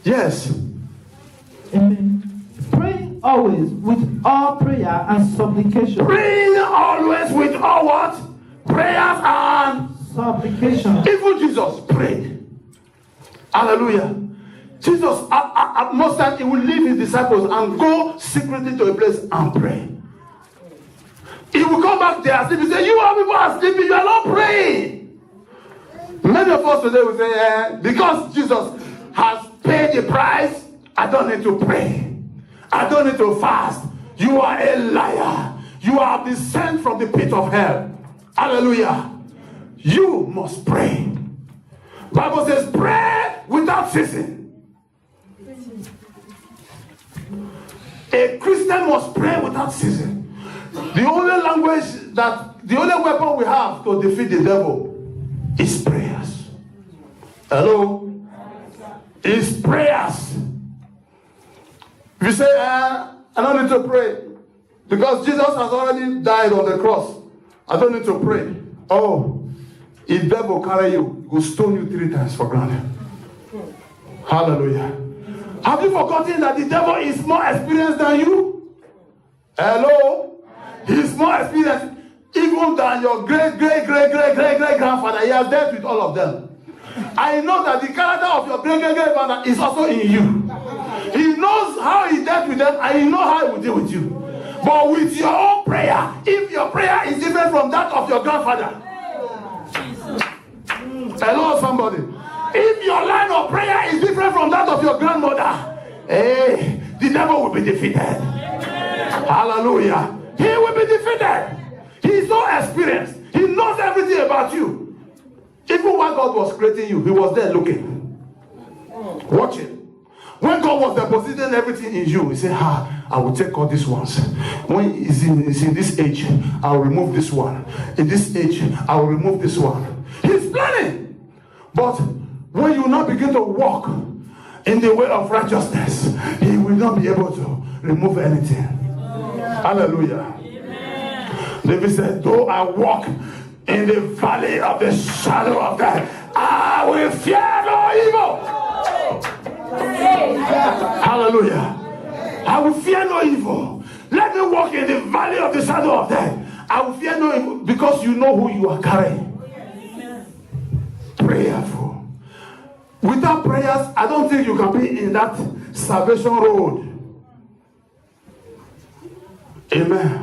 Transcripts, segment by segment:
Yes. Amen. Praying always with all prayer and supplication. Praying always with all what? Prayers and supplication. Even Jesus prayed. Hallelujah. Jesus, at most times, he will leave his disciples and go secretly to a place and pray. He will come back there and sleep. He say, you are people are sleeping, you are not praying. Many of us today will say, because Jesus has paid the price, I don't need to pray. I don't need to fast. You are a liar. You are descent from the pit of hell. Hallelujah. You must pray. Bible says, pray without ceasing. A Christian must pray without ceasing. The only the only weapon we have to defeat the devil is prayers. Hello? Is prayers. If you say, I don't need to pray because Jesus has already died on the cross, I don't need to pray. Oh, if devil carry you, he will stone you 3 times for granted. Hallelujah. Have you forgotten that the devil is more experienced than you? Hello? He's more experienced even than your great grandfather. He has dealt with all of them. I know that the character of your great grandfather is also in you. He knows how he dealt with them and he knows how he will deal with you. But with your own prayer, if your prayer is different from that of your grandfather, hello somebody, if your line of prayer is different from that of your grandmother, the devil will be defeated. Hallelujah. He will be defeated. He is so experienced. He knows everything about you. Even when God was creating you, he was there looking, watching. When God was depositing everything in you, he said, I will take all these ones. When it's in this age, I will remove this one. In this age, I will remove this one. He's planning. But when you now begin to walk in the way of righteousness, he will not be able to remove anything. Hallelujah. David said, though I walk in the valley of the shadow of death, I will fear no evil. Hallelujah. I will fear no evil. Let me walk in the valley of the shadow of death. I will fear no evil because you know who you are carrying. Prayerful. Without prayers, I don't think you can be in that salvation road. Amen.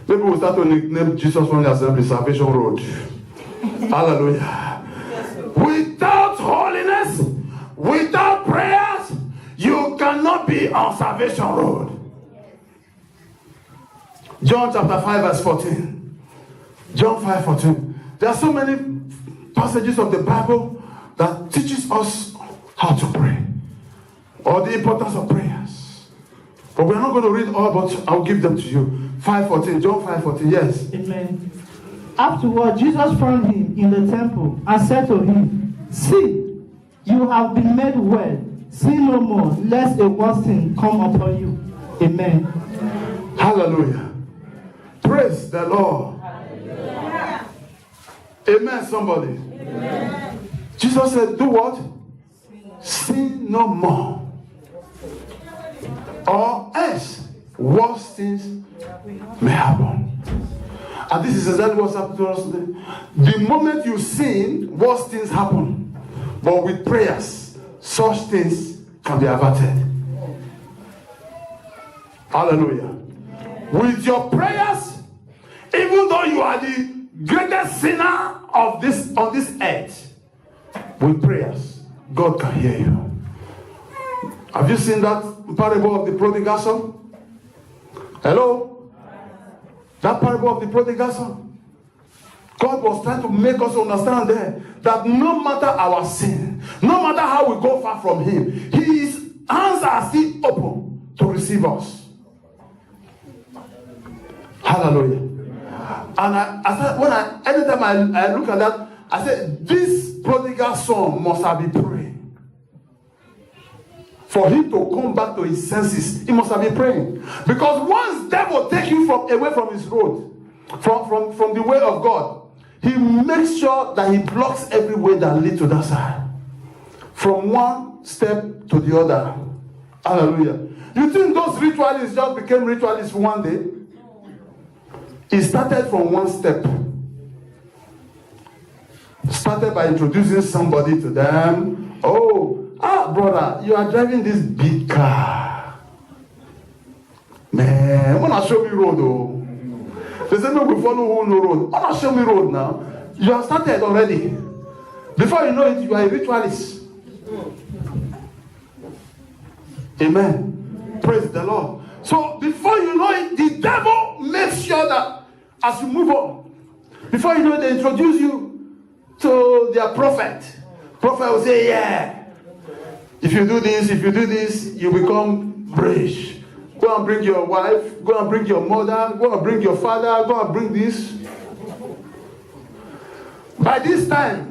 Maybe we'll start to nickname Jesus from the assembly salvation road. Hallelujah. Without holiness, without prayers, you cannot be on salvation road. John chapter 5 verse 14. John 5:14. There are so many passages of the Bible that teaches us how to pray or the importance of prayers. But we're not going to read all, but I'll give them to you. 5:14. John 5:14. Yes. Amen. Afterward, Jesus found him in the temple and said to him, see, you have been made well. Sin no more, lest a worse thing come upon you. Amen. Hallelujah. Praise the Lord. Hallelujah. Amen, somebody. Amen. Jesus said, do what? Sin no more. Or else worse things may happen. And this is exactly what's happening to us today. The moment you sin, worse things happen. But with prayers, such things can be averted. Hallelujah. With your prayers, even though you are the greatest sinner of this on this earth, with prayers, God can hear you. Have you seen that parable of the prodigal son? Hello? That parable of the prodigal son. God was trying to make us understand there that no matter our sin, no matter how we go far from him, his hands are still open to receive us. Hallelujah. And anytime I look at that, I said, this prodigal son must have been praying. For him to come back to his senses, he must have been praying. Because once devil take you away from his road, from the way of God, he makes sure that he blocks every way that leads to that side. from one step to the other. Hallelujah. You think those ritualists just became ritualists one day? It started from one step. Started by introducing somebody to them. Oh, brother, you are driving this big car. Man, wanna show me road, though. They say, no, we follow who no road. Wanna show me road now? You have started already. Before you know it, you are a ritualist. Amen. Praise the Lord. So before you know it, the devil makes sure that as you move on, before you know it, they introduce you to their prophet. Prophet will say, yeah, if you do this, you become rich. Go and bring your wife, go and bring your mother, go and bring your father, go and bring this. By this time,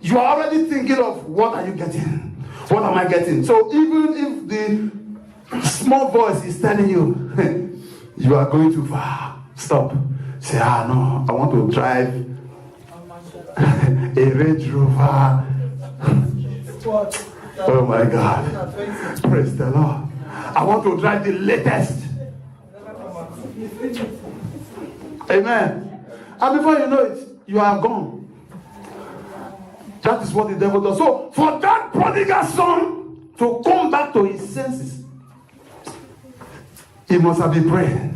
you are already thinking of what are you getting? What am I getting? So even if the small voice is telling you, you are going too far, stop. Say, no, I want to drive a Range Rover. Oh my God. Praise the Lord. I want to drive the latest. Amen. And before you know it, you are gone. That is what the devil does. So for that prodigal son to come back to his senses, he must have been praying.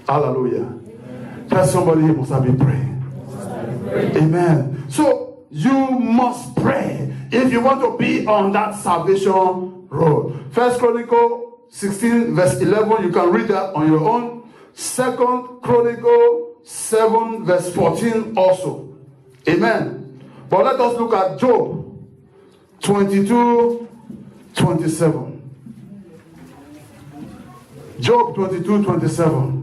Hallelujah. Tell somebody he must have been praying. Amen. So you must pray if you want to be on that salvation road. First Chronicle 16 verse 11, you can read that on your own. Second Chronicle 7 verse 14 also. Amen. But let us look at Job 22:27. Job 22:27.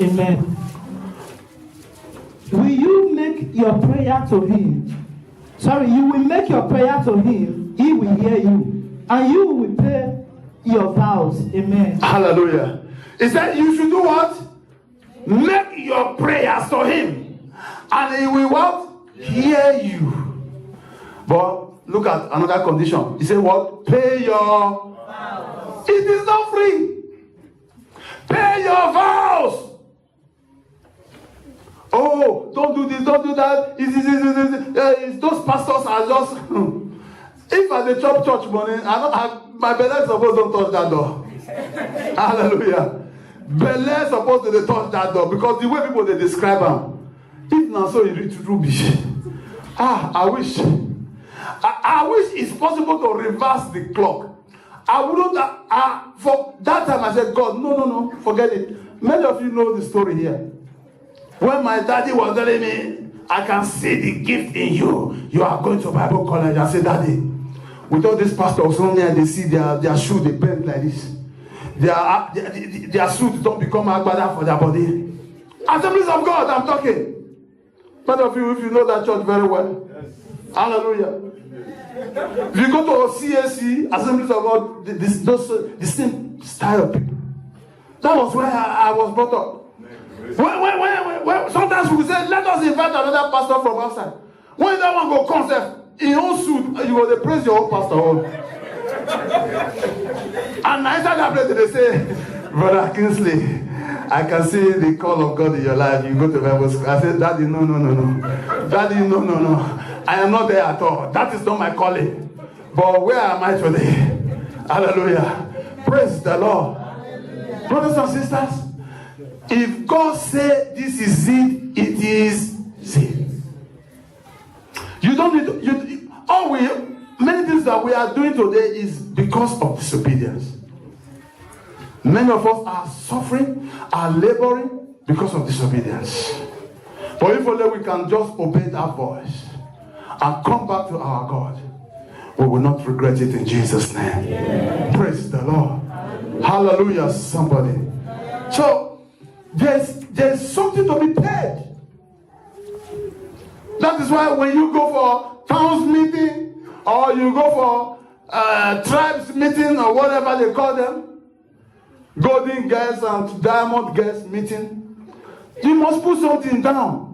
Amen. Will you make your prayer to him? Sorry, you will make your prayer to him. He will hear you. And you will pay your vows. Amen. Hallelujah. He said you should do what? Make your prayers to him. And he will what? Hear you. But look at another condition. He said what? Pay your vows. It is not free. Pay your vows. Oh, don't do this, don't do that. Those pastors are just. If I dey chop church money, my belly suppose don't touch that door. Hallelujah. Belly supposed to touch that door because the way people they describe them. If not so, you reach rubbish. I wish it's possible to reverse the clock. I wouldn't. For that time, I said, God, no, forget it. Many of you know the story here. When my daddy was telling me, I can see the gift in you. You are going to Bible college. I said, Daddy, with all these pastors on there, they see their shoe, they bend like this. Their suits don't become agbada for their body. Assemblies of God, I'm talking. Many of you, if you know that church very well. Yes. Hallelujah. If you go to CAC, Assemblies of God, the same style of people. That was where I was brought up. When sometimes we say, let us invite another pastor from outside. When that one go concept, in your suit, you will praise your own pastor. And inside that place, they say, Brother Kingsley, I can see the call of God in your life. You go to Bible school. I said, Daddy, no. Daddy, no. I am not there at all. That is not my calling. But where am I today? Hallelujah. Praise the Lord. Hallelujah. Brothers and sisters, if God said this is it, it is it. You don't need to, many things that we are doing today is because of disobedience. Many of us are suffering, are laboring because of disobedience. But if only we can just obey that voice and come back to our God, we will not regret it in Jesus' name. Yeah. Praise the Lord. Hallelujah, somebody. So there's something to be paid. That is why when you go for towns meeting or you go for tribes meeting or whatever they call them, golden girls and diamond girls meeting, you must put something down.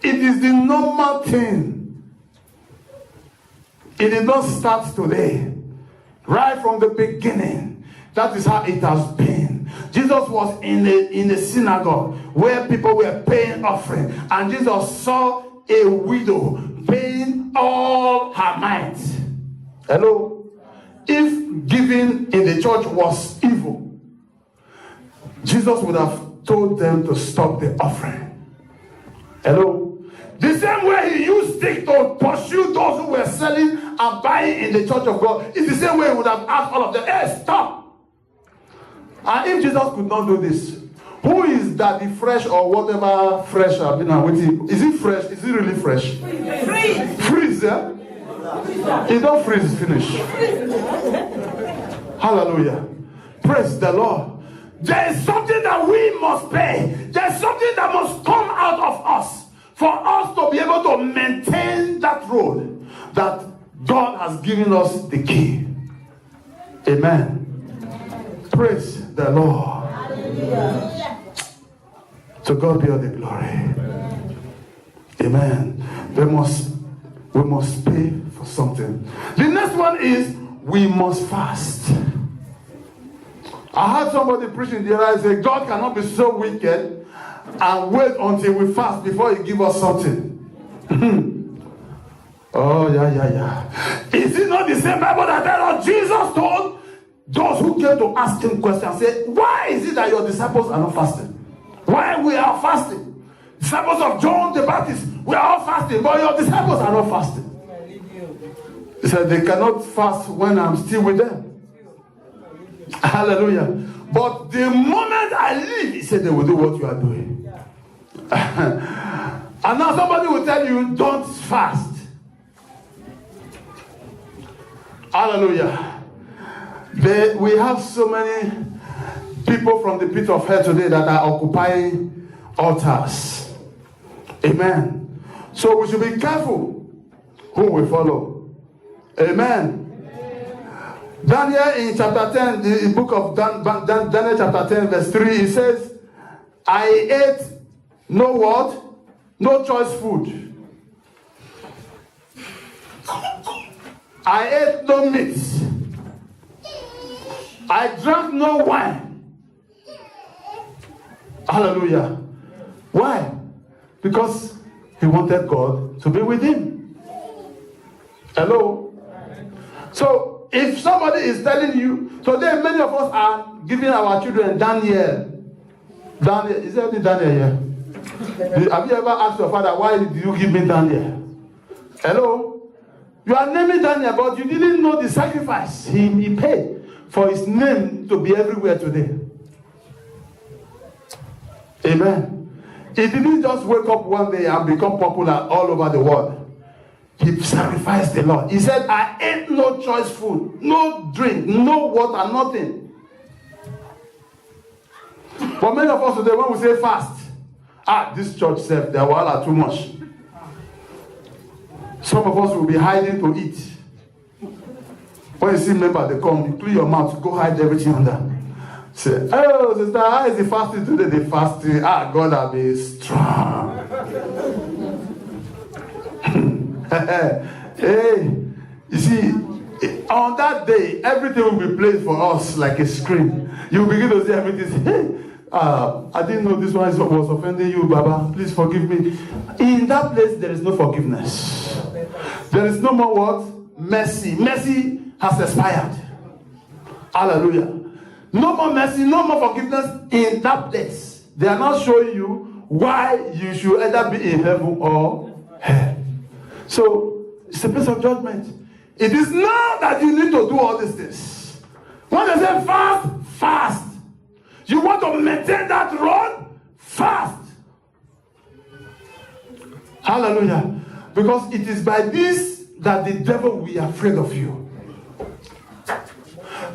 It is the normal thing. It did not start today. Right from the beginning. That is how it has been. Jesus was in a synagogue where people were paying offering. And Jesus saw a widow paying all her might. Hello? If giving in the church was evil, Jesus would have told them to stop the offering. Hello? The same way he used stick to pursue those who were selling and buying in the church of God, it's the same way he would have asked all of them, hey, stop! And if Jesus could not do this, who is that the fresh or whatever fresh I've been waiting? Is it fresh? Is it really fresh? Freeze. Freeze, yeah? It don't freeze, finish. Hallelujah. Praise the Lord. There is something that we must pay. There's something that must come out of us for us to be able to maintain that road that God has given us the key. Amen. Praise the Lord. Hallelujah. To God be all the glory. Amen. We must pay for something. The next one is we must fast. I heard somebody preaching the other day say God cannot be so wicked and wait until we fast before he give us something. Oh, yeah. Is it not the same Bible that tells us Jesus told those who came to ask him questions, say, why is it that your disciples are not fasting? Why we are fasting? Disciples of John the Baptist, we are all fasting, but your disciples are not fasting. He said they cannot fast when I'm still with them. Hallelujah. But the moment I leave, he said they will do what you are doing. And now somebody will tell you, don't fast. Hallelujah. We have so many people from the pit of hell today that are occupying altars. Amen. So we should be careful who we follow. Amen. Daniel in chapter 10, the book of Daniel chapter 10 verse 3, it says, I ate no what? No choice food. I ate no meat. I drank no wine. Hallelujah. Why? Because he wanted God to be with him. Hello? So, if somebody is telling you, today many of us are giving our children Daniel. Daniel, is there any Daniel here? Have you ever asked your father, why did you give me Daniel? Hello? You are naming Daniel, but you didn't know the sacrifice he paid for his name to be everywhere today. Amen. He didn't just wake up one day and become popular all over the world. He sacrificed the Lord. He said, I ate no choice food, no drink, no water, nothing. But many of us today, when we say fast, this church said there were too much. Some of us will be hiding to eat. When you see members, they come, you clean your mouth, go hide everything under. Say, oh, sister, how is the fasting today? The fasting, God will be strong. Hey, you see, on that day, everything will be played for us like a screen. You begin to see everything. Hey, I didn't know this one was offending you, Baba. Please forgive me. In that place, there is no forgiveness. There is no more what? Mercy. Mercy has expired. Hallelujah. No more mercy, no more forgiveness in that place. They are not showing you why you should either be in heaven or hell. So, it's a place of judgment. It is now that you need to do all these things. When they say fast, fast. You want to maintain that road? Fast. Hallelujah. Because it is by this that the devil will be afraid of you.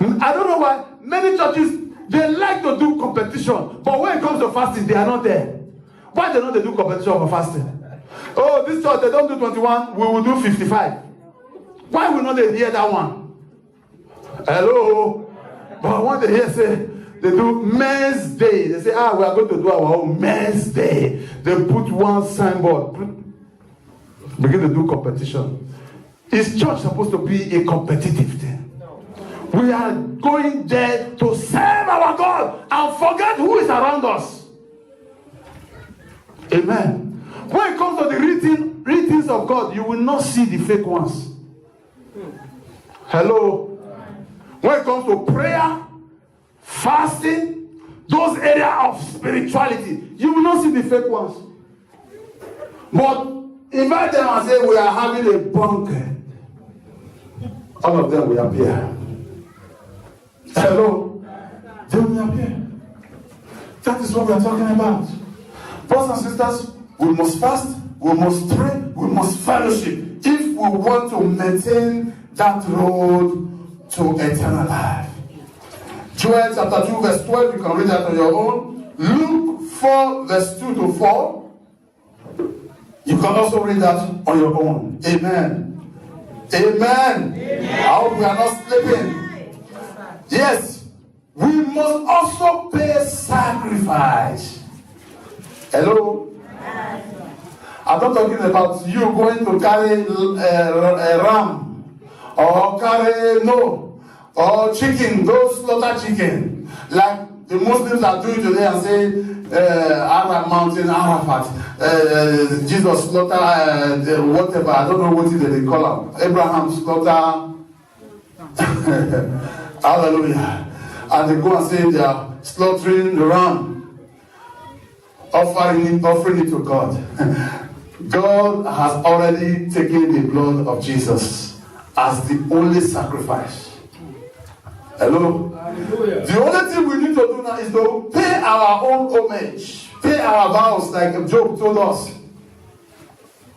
I don't know why many churches, they like to do competition, but when it comes to fasting, they are not there. Why they don't do competition for fasting? Oh, this church, they don't do 21, we will do 55. Why will not they hear that one? Hello? But when they hear say, they do men's day. They say, we are going to do our own men's day. They put one signboard, begin to do competition. Is church supposed to be a competitive thing? No. We are going there to serve our God and forget who is around us. Amen. When it comes to the readings of God, you will not see the fake ones. Hello. When it comes to prayer, fasting, those areas of spirituality, you will not see the fake ones. But invite them and say, we are having a banquet. All of them will appear. Hello? They will appear. That is what we are talking about. Brothers and sisters, we must fast, we must pray, we must fellowship if we want to maintain that road to eternal life. Joel chapter 2 verse 12, you can read that on your own. Luke 4 verse 2 to 4. You can also read that on your own. Amen. Amen. Amen. I hope we are not sleeping. Yes, we must also pay sacrifice. Hello? I'm not talking about you going to carry a ram or carry or chicken, those slaughter chicken, like the Muslims are doing today and say Arab mountain, Arafat, Jesus slaughter, whatever, I don't know what they call them. Abraham slaughter, hallelujah. And they go and say they are slaughtering the ram, offering it to God. God has already taken the blood of Jesus as the only sacrifice. Hello? Hallelujah. The only thing we need to do now is to pay our own homage, pay our vows like Job told us.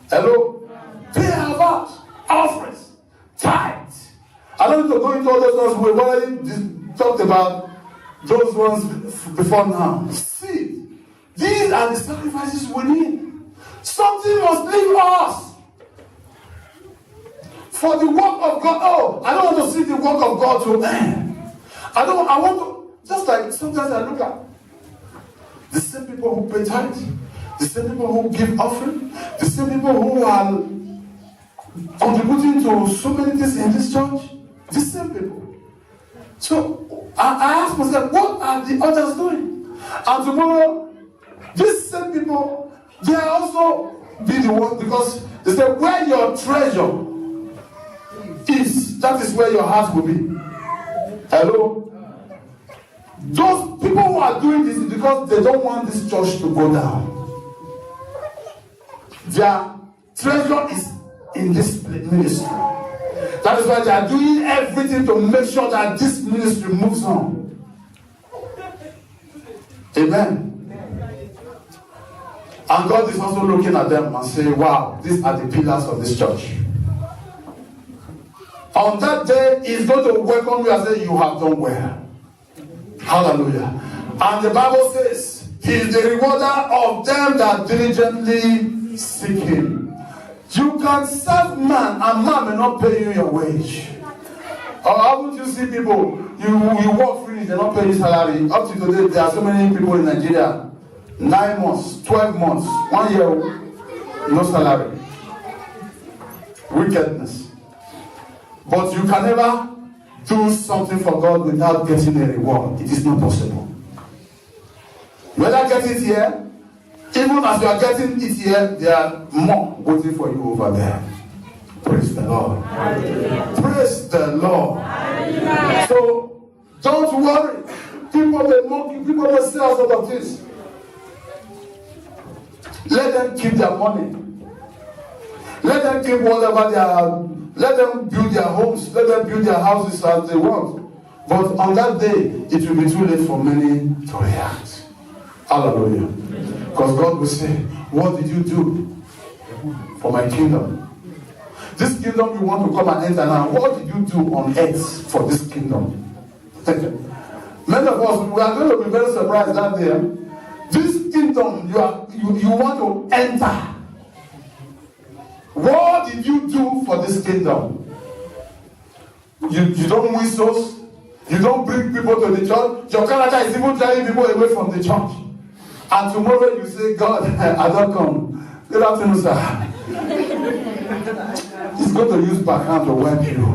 Hello? Pay our vows, offerings, tithes. I don't need to go into all those ones. We've already talked about those ones before now. See, these are the sacrifices we need. Something must leave us for the work of God. Oh, I don't want to see the work of God to end. I want to, just like sometimes I look at the same people who pay tithes, the same people who give offering, the same people who are contributing to so many things in this church, the same people. So I ask myself, what are the others doing? And tomorrow, these same people, they are also be the one, because they say where your treasure is, that is where your heart will be. Hello? Those people who are doing this is because they don't want this church to go down. Their treasure is in this ministry. That is why they are doing everything to make sure that this ministry moves on. Amen. And God is also looking at them and saying, wow, these are the pillars of this church. On that day, He's going to welcome you and say, you have done well. Hallelujah. And the Bible says, He is the rewarder of them that diligently seek Him. You can serve man, and man may not pay you your wage. Or haven't you seen people, you work free, they don't pay you salary. Up to today, there are so many people in Nigeria, 9 months, 12 months, 1 year, no salary. Wickedness. But you can never do something for God without getting a reward. It is not possible. Whether get it here, even as you are getting it here, there are more waiting for you over there. Praise the Lord. Hallelujah. Praise the Lord. Hallelujah. So don't worry. People may mock you, people may say all sorts of things. Let them keep their money. Let them keep whatever they are. Let them build their homes. Let them build their houses as they want. But on that day, it will be too late for many to react. Hallelujah. Because God will say, what did you do for my kingdom? This kingdom you want to come and enter now, what did you do on earth for this kingdom? Many of us, we are going to be very surprised that day. This kingdom you want to enter. What did you do for this kingdom? You don't win souls. You don't bring people to the church. Your character is even driving people away from the church. And tomorrow you say, God, I don't come. Good afternoon, sir. He's going to use backhand to wipe you.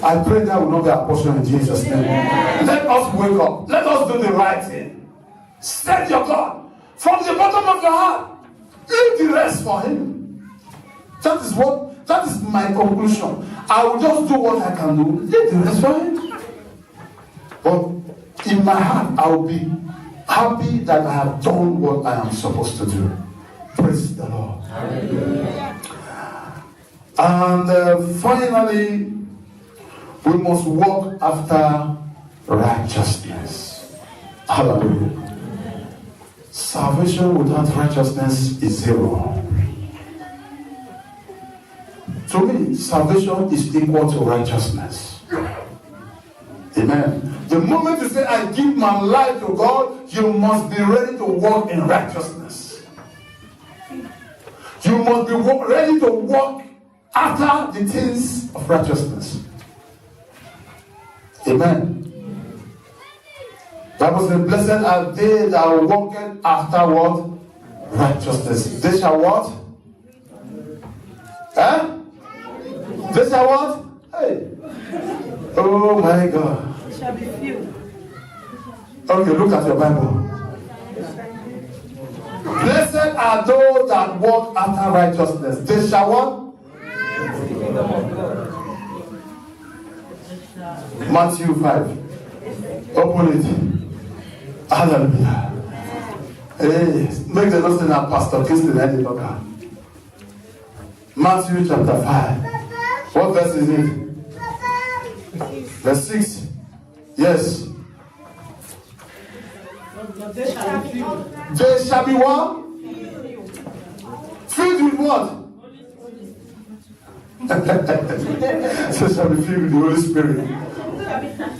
I pray that will not be our portion in Jesus' name. Let us wake up. Let us do the right thing. Set your God from the bottom of your heart. Leave the rest for Him. That is my conclusion. I will just do what I can do. Leave the rest for Him. But in my heart, I will be happy that I have done what I am supposed to do. Praise the Lord. Hallelujah. And finally, we must walk after righteousness. Hallelujah. Salvation without righteousness is zero. To me, salvation is equal to righteousness. Amen. The moment you say, I give my life to God, you must be ready to walk in righteousness. You must be ready to walk after the things of righteousness. Amen. Bible says, blessed are they that walk after what? Righteousness. They shall what? They shall what? Hey. Oh my God. It shall be few. Okay, look at your Bible. Blessed are those that walk after righteousness. They shall what? Matthew 5. Open it. Hallelujah. Hey, make the notes in our Pastor Kirsten Eddie Locker. Matthew chapter 5. What verse is it? Verse 6. Yes. They shall be what? Filled with what? They shall be filled with the Holy Spirit.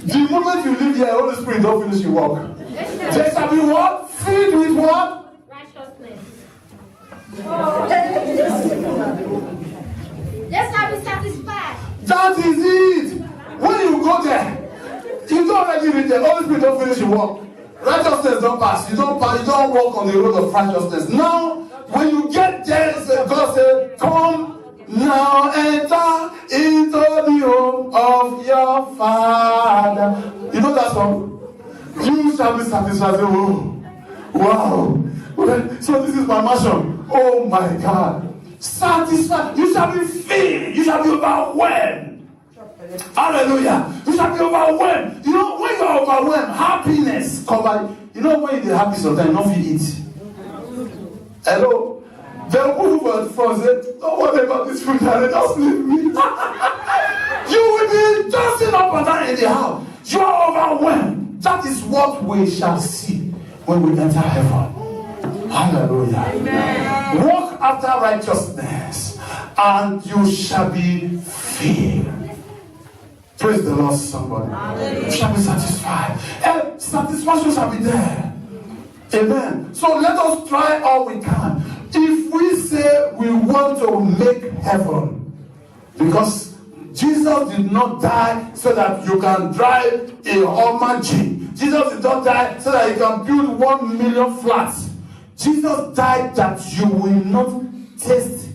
The moment you leave here, the Holy Spirit don't finish your work. They shall be what? Filled with what? Righteousness. They shall be satisfied. That is it. When you go there, you don't already read the Holy Spirit don't finish your work. Righteousness don't pass. You don't walk on the road of righteousness. Now, when you get there, God said, come now enter into the home of your Father. You know that song? You shall be satisfied. Oh, wow. So this is my mansion. Oh my God. Satisfied. You shall be filled. You shall be overwhelmed. Hallelujah. You shall be overwhelmed. You know, when you are overwhelmed, happiness cover. You know, when you're happy sometimes, you don't feel it. Hello? The people at the front say, don't worry about this food, darling, just leave me. You will be dancing up and down in the house. You are overwhelmed. That is what we shall see when we enter heaven. Hallelujah. Amen. Walk after righteousness, and you shall be filled. Praise the Lord, somebody. Hallelujah. You shall be satisfied. And satisfaction shall be there. Amen. So let us try all we can. If we say we want to make heaven, because Jesus did not die so that you can drive a Hummer Jeep. Jesus did not die so that you can build 1 million flats. Jesus died that you will not taste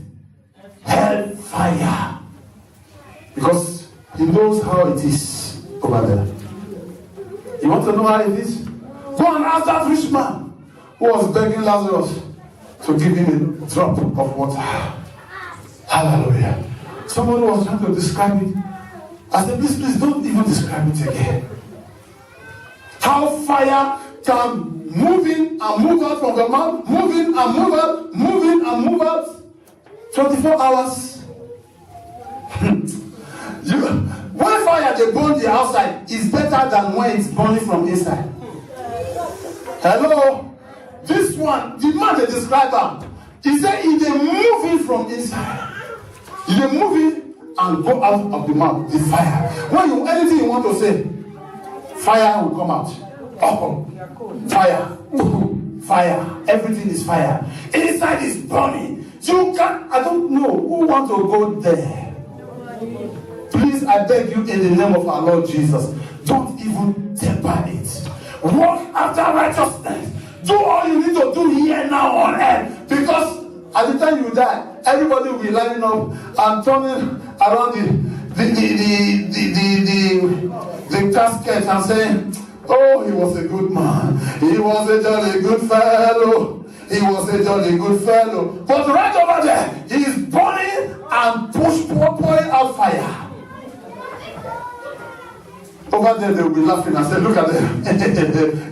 hellfire. Because He knows how it is over there. You want to know how it is? Go and ask that rich man who was begging Lazarus to give him a drop of water. Hallelujah. Someone was trying to describe it. I said, please don't even describe it again. How fire can move in and move out from the mouth, move in and move out, move in and move out. 24 hours. When fire they burn the outside is better than when it's burning from inside. Hello? This one, the man they describe him, he said if they move in from inside, if they move in and go out of the mouth, the fire. When you anything you want to say, fire will come out. Oh, fire, fire, everything is fire. Inside is burning. You can I don't know who want to go there. Please, I beg you in the name of our Lord Jesus, Don't even temper it. Walk after righteousness. Do all you need to do here now on earth. Because at the time you die, everybody will be lining up and turning around the casket and saying, oh, he was a good man. He was a jolly good fellow. He was a jolly good fellow. But right over there, he is burning and pouring out fire. Over there, they will be laughing and say, look at them.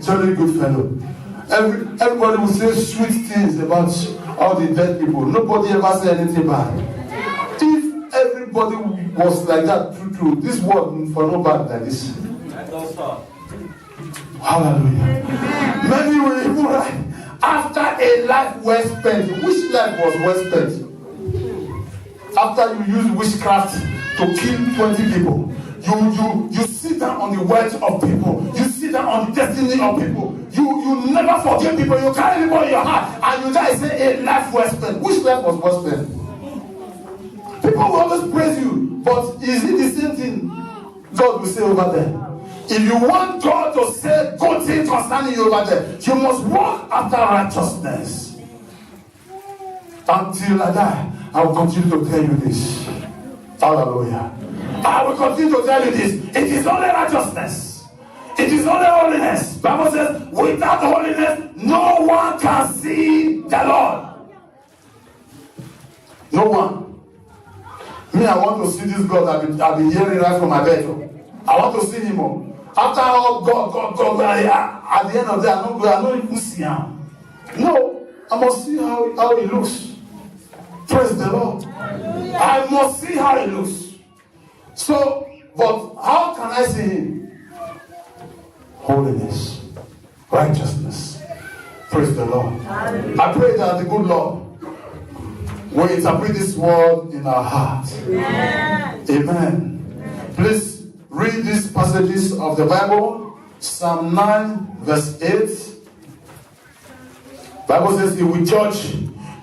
Jolly good fellow. Everybody will say sweet things about all the dead people. Nobody ever said anything bad. If everybody was like that, true, this world for no bad like this. Hallelujah. Many will even write, after a life well spent. Which life was well spent? After you use witchcraft to kill 20 people. You sit down on the words of people. You sit down on the destiny of people. You never forgive people. You carry people in your heart. And you just say a life well spent. Which life was well spent? People will always praise you. But is it the same thing God will say over there? If you want God to say good things concerning you over there, you must walk after righteousness. Until I die, I will continue to tell you this. Hallelujah. I will continue to tell you this. It is only righteousness. It is only holiness. The Bible says, without holiness, no one can see the Lord. No one. Me, I want to see this God I've been hearing right from my bed. I want to see him more. After all, God, at the end of the day, I don't even see him. No, I must see how he looks. Praise the Lord. I must see how he looks. So, but how can I see him? Holiness, righteousness. Praise the Lord. I pray that the good Lord will interpret this word in our heart. Amen. Please read these passages of the Bible. Psalm 9 verse 8. Bible says he will judge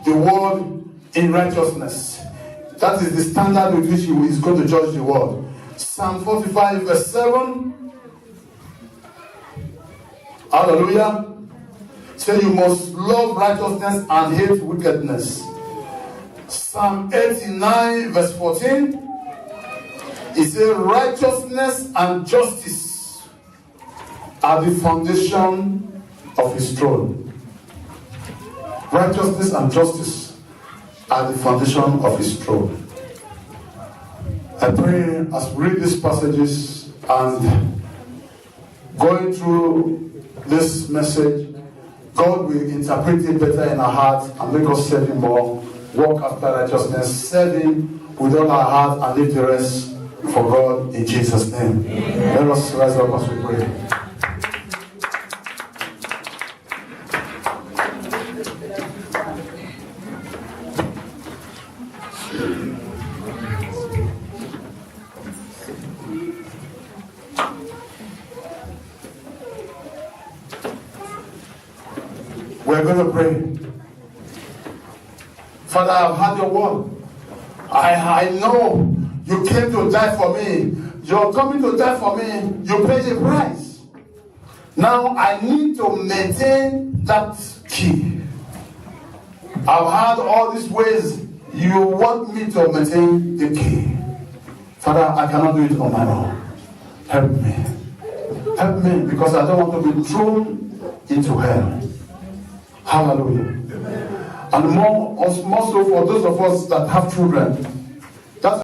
the world in righteousness. That is the standard with which he is going to judge the world. Psalm 45 verse 7. Hallelujah. Say you must love righteousness and hate wickedness. Psalm 89 verse 14. He says righteousness and justice are the foundation of his throne. Righteousness and justice are the foundation of his throne. I pray as we read these passages and going through this message, God will interpret it better in our heart and make us serve him more, walk after righteousness, serve him with all our heart and leave the rest for God in Jesus' name. Amen. Let us rise up as we pray. We're going to pray. Father, I've had your word. I know you came to die for me. You're coming to die for me. You paid the price. Now I need to maintain that key. I've had all these ways. You want me to maintain the key. Father, I cannot do it on my own. Help me. Help me, because I don't want to be thrown into hell. Hallelujah. And more so for those of us that have children.